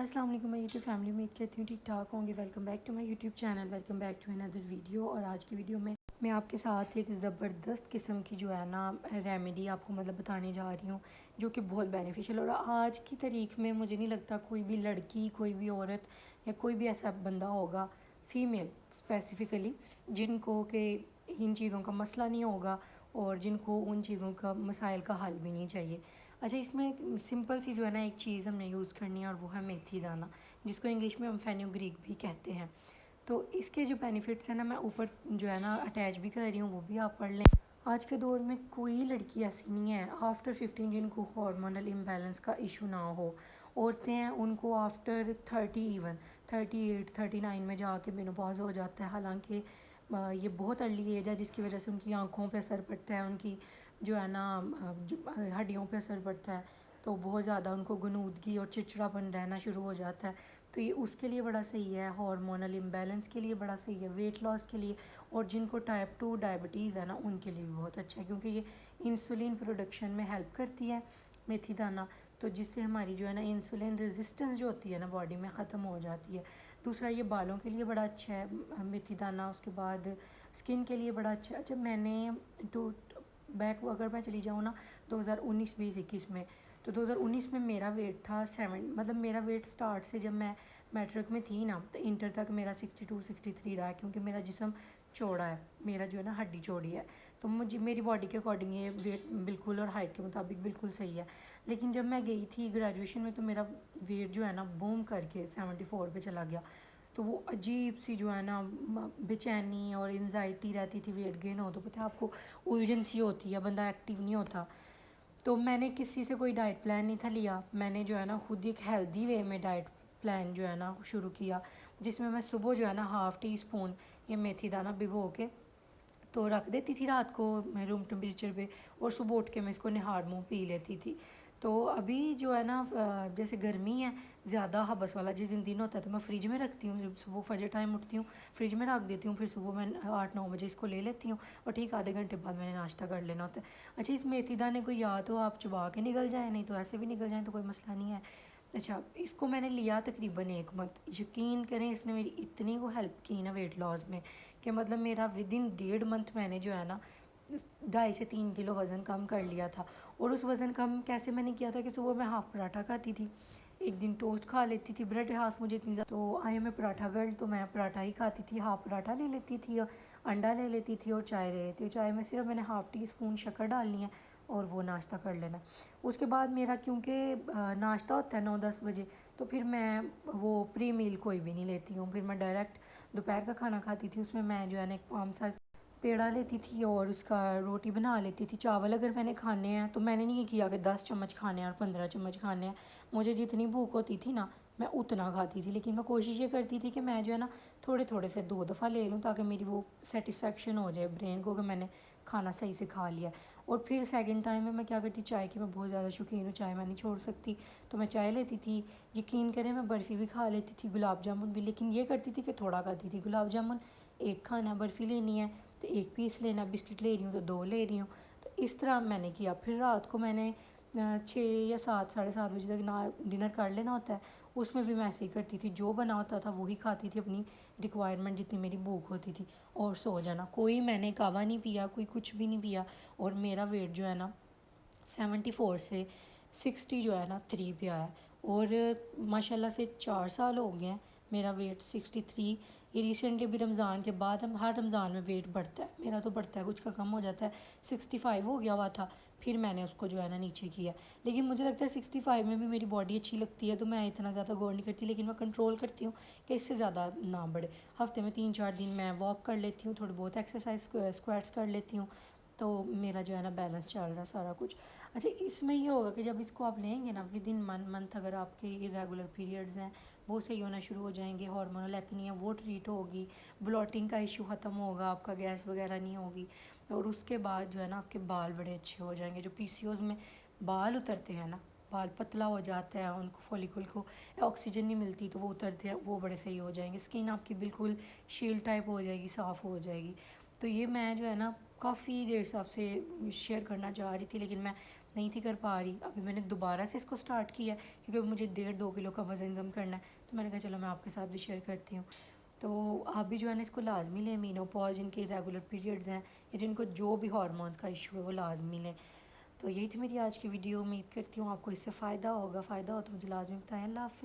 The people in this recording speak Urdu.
السلام علیکم میں یوٹیوب فیملی، امید کرتی ہوں ٹھیک ٹھاک ہوں گے۔ Welcome back to my YouTube channel, welcome back to اندر ویڈیو۔ اور آج کی ویڈیو میں آپ کے ساتھ ایک زبردست قسم کی جو ہے نا ریمیڈی آپ کو بتانے جا رہی ہوں، جو کہ بہت بینیفیشل۔ اور آج کی تاریخ میں مجھے نہیں لگتا کوئی بھی لڑکی، کوئی بھی عورت یا کوئی بھی ایسا بندہ ہوگا، فیمیل اسپیسیفکلی، جن کو کہ ان چیزوں کا مسئلہ نہیں ہوگا اور جن کو ان چیزوں کا مسائل کا حل بھی نہیں چاہیے۔ اچھا، اس میں سمپل سی جو ہے نا ایک چیز ہم نے یوز کرنی ہے، اور وہ ہے میتھی دانہ، جس کو انگلش میں ہم فینوگریک بھی کہتے ہیں۔ تو اس کے جو بینیفٹس ہیں نا، میں اوپر جو ہے نا اٹیچ بھی کر رہی ہوں، وہ بھی آپ پڑھ لیں۔ آج کے دور میں کوئی لڑکی ایسی نہیں ہے آفٹر 15 جن کو ہارمونل امبیلنس کا ایشو نہ ہو۔ عورتیں ہیں ان کو آفٹر 30، ایون 38 39 میں جا کے مینوپاز ہو جاتا ہے، حالانکہ یہ بہت ارلی ایج ہے، جس کی وجہ سے ان کی آنکھوں پہ اثر پڑتا ہے، ان کی جو ہے نا ہڈیوں پہ اثر پڑتا ہے، تو بہت زیادہ ان کو غنودگی اور چڑچڑاپن رہنا شروع ہو جاتا ہے۔ تو یہ اس کے لیے بڑا صحیح ہے، ہارمونل امبیلنس کے لیے بڑا صحیح ہے، ویٹ لاس کے لیے، اور جن کو ٹائپ 2 ڈائبٹیز ہے نا ان کے لیے بھی بہت اچھا ہے، کیونکہ یہ انسولین پروڈکشن میں ہیلپ کرتی ہے میتھی دانہ، تو جس سے ہماری جو ہے نا انسولین ریزسٹنس جو ہوتی ہے نا باڈی میں ختم ہو جاتی ہے۔ دوسرا، یہ بالوں کے لیے بڑا اچھا ہے میتھی دانہ۔ اس کے بعد اسکن کے لیے بڑا اچھا ہے۔ اچھا، میں نے بیک اگر میں چلی جاؤں نا 2019 20 21 میں، تو 2019 میں میرا ویٹ تھا 7، میرا ویٹ سٹارٹ سے جب میں میٹرک میں تھی نا تو انٹر تک میرا 62 63 رہا ہے، کیونکہ میرا جسم چوڑا ہے، میرا جو ہے نا ہڈی چوڑی ہے، تو مجھے میری باڈی کے اکارڈنگ یہ ویٹ بالکل اور ہائٹ کے مطابق بالکل صحیح ہے۔ لیکن جب میں گئی تھی گریجویشن میں تو میرا ویٹ جو ہے نا بوم کر کے 74 پہ چلا گیا، تو وہ عجیب سی جو ہے نا بے چینی اور انزائٹی رہتی تھی ویٹ گین ہو تو پتہ ہے آپ کو، الجھن سی ہوتی ہے، بندہ ایکٹیو نہیں ہوتا۔ تو میں نے کسی سے کوئی ڈائٹ پلان نہیں تھا لیا، میں نے جو ہے نا خود ایک ہیلدی وے میں ڈائٹ پلان جو ہے نا شروع کیا، جس میں صبح جو ہے نا ½ ٹی اسپون یہ میتھی دانہ بھگو کے تو رکھ دیتی تھی رات کو روم ٹمپریچر پہ، اور صبح اٹھ کے میں اس کو نہار منہ پی لیتی تھی۔ تو ابھی جو ہے نا جیسے گرمی ہے زیادہ حبس والا جس دن ہوتا ہے تو میں فریج میں رکھتی ہوں، جب صبح فجر ٹائم اٹھتی ہوں فریج میں رکھ دیتی ہوں، پھر صبح میں 8 9 بجے اس کو لے لیتی ہوں، اور ٹھیک آدھے گھنٹے بعد میں نے ناشتہ کر لینا ہوتا ہے۔ اچھا، اس میتھی دانے کو یا تو آپ چبا کے نگل جائیں، نہیں تو ایسے بھی نگل جائیں تو کوئی مسئلہ نہیں ہے۔ اچھا، اس کو میں نے لیا تقریباً 1 منتھ، یقین کریں اس نے میری اتنی کو ہیلپ کی نا ویٹ لاس میں، کہ میرا ودن 1.5 منتھ میں نے جو ہے نا 2.5 سے 3 کلو وزن کم کر لیا تھا۔ اور اس وزن کم کیسے میں نے کیا تھا کہ صبح میں ہاف پراٹھا کھاتی تھی، ایک دن ٹوسٹ کھا لیتی تھی، بریڈ ہاس مجھے اتنی زیادہ، تو I am a paratha girl, تو میں پراٹھا ہی کھاتی تھی، ہاف پراٹھا لے لیتی تھی اور انڈا لے لیتی تھی، اور چائے لے لیتی تھی۔ چائے میں صرف میں نے ½ ٹی اسپون شکر ڈالنی ہے اور وہ ناشتہ کر لینا۔ اس کے بعد میرا کیونکہ ناشتہ ہوتا ہے 9 10 بجے، تو پھر میں وہ پری میل کوئی بھی نہیں لیتی ہوں، پھر میں ڈائریکٹ دوپہر کا کھانا کھاتی تھی۔ اس میں میں جو ہے نا ایک پام سائز پیڑا لیتی تھی اور اس کا روٹی بنا لیتی تھی۔ چاول اگر میں نے کھانے ہیں تو میں نے نہیں کیا کہ 10 چمچ کھانے ہیں اور 15 چمچ کھانے ہیں، مجھے جتنی بھوک ہوتی تھی نا میں اتنا کھاتی تھی، لیکن میں کوشش یہ کرتی تھی کہ میں جو ہے نا تھوڑے تھوڑے سے 2 دفعہ لے لوں، تاکہ میری وہ سیٹسفیکشن ہو جائے برین کو کہ میں نے کھانا صحیح سے کھا لیا۔ اور پھر سیکنڈ ٹائم میں کیا کرتی، چائے کی میں بہت زیادہ شوقین ہوں، چائے میں نہیں چھوڑ سکتی، تو میں چائے لیتی تھی۔ یقین کریں میں برفی بھی کھا لیتی تھی، گلاب جامن بھی، لیکن یہ کرتی تھی کہ تھوڑا کھاتی تھی، گلاب جامن 1 کھانا، برفی لینی ہے تو 1 پیس لینا، بسکٹ لے رہی ہوں تو 2 لے رہی ہوں۔ تو اس طرح میں نے کیا۔ پھر رات کو میں نے 6 یا 7 ساڑھے 7 بجے تک ڈنر کر لینا ہوتا ہے، اس میں بھی میں ایسے ہی کرتی تھی، جو بنا ہوتا تھا وہی کھاتی تھی، اپنی ریکوائرمنٹ جتنی میری بھوک ہوتی تھی، اور سو جانا۔ کوئی میں نے کہوا نہیں پیا، کوئی کچھ بھی نہیں پیا، اور میرا ویٹ جو ہے نا 74 سے 60 جو ہے نا 3 پہ آیا، اور ماشاء اللہ سے 4 سال ہو گئے ہیں میرا ویٹ 63۔ یہ ریسنٹلی بھی رمضان کے بعد ہر رمضان میں ویٹ بڑھتا ہے، میرا تو بڑھتا ہے، کچھ کا کم ہو جاتا ہے، 65 ہو گیا ہوا تھا، پھر میں نے اس کو جو ہے نا نیچے کیا۔ لیکن مجھے لگتا ہے 65 میں بھی میری باڈی اچھی لگتی ہے، تو میں اتنا زیادہ غور نہیں کرتی، لیکن میں کنٹرول کرتی ہوں کہ اس سے زیادہ نہ بڑھے۔ ہفتے میں 3 4 دن میں واک کر لیتی ہوں، تھوڑی بہت ایکسرسائز اسکواٹس کر لیتی ہوں، تو میرا جو ہے نا بیلنس چل رہا ہے سارا کچھ۔ اچھا، اس میں یہ ہوگا کہ جب اس کو آپ لیں گے نا ودن منتھ اگر آپ کے ریگولر پیریڈز ہیں وہ صحیح ہونا شروع ہو جائیں گے، ہارمونل ایکنی ہے وہ ٹریٹ ہوگی، بلوٹنگ کا ایشو ختم ہوگا، آپ کا گیس وغیرہ نہیں ہوگی، اور اس کے بعد جو ہے نا آپ کے بال بڑے اچھے ہو جائیں گے۔ جو پی سی اوز میں بال اترتے ہیں نا، بال پتلا ہو جاتا ہے، ان کو فولیکل کو آکسیجن نہیں ملتی تو وہ اترتے ہیں، وہ بڑے صحیح ہو جائیں گے۔ اسکن آپ کی بالکل شیل ٹائپ ہو جائے گی، صاف ہو جائے گی۔ تو یہ میں جو ہے نا کافی دیر سے آپ سے شیئر کرنا چاہ رہی تھی، لیکن میں نہیں تھی کر پا رہی. ابھی میں نے دوبارہ سے اس کو سٹارٹ کیا ہے کیونکہ مجھے 1.5-2 کلو کا وزن کم کرنا ہے. تو میں نے کہا چلو میں آپ کے ساتھ بھی شیئر کرتی ہوں. تو آپ بھی جو ہے نا اس کو لازمی لیں. مینوپاز جن کے ریگولر پیریڈز ہیں یا جن کو جو بھی ہارمونس کا ایشو ہے وہ لازمی لیں. تو یہی تھی میری آج کی ویڈیو. امید کرتی ہوں آپ کو اس سے فائدہ ہو تو مجھے لازمی بتائیں. اللہ حافظ.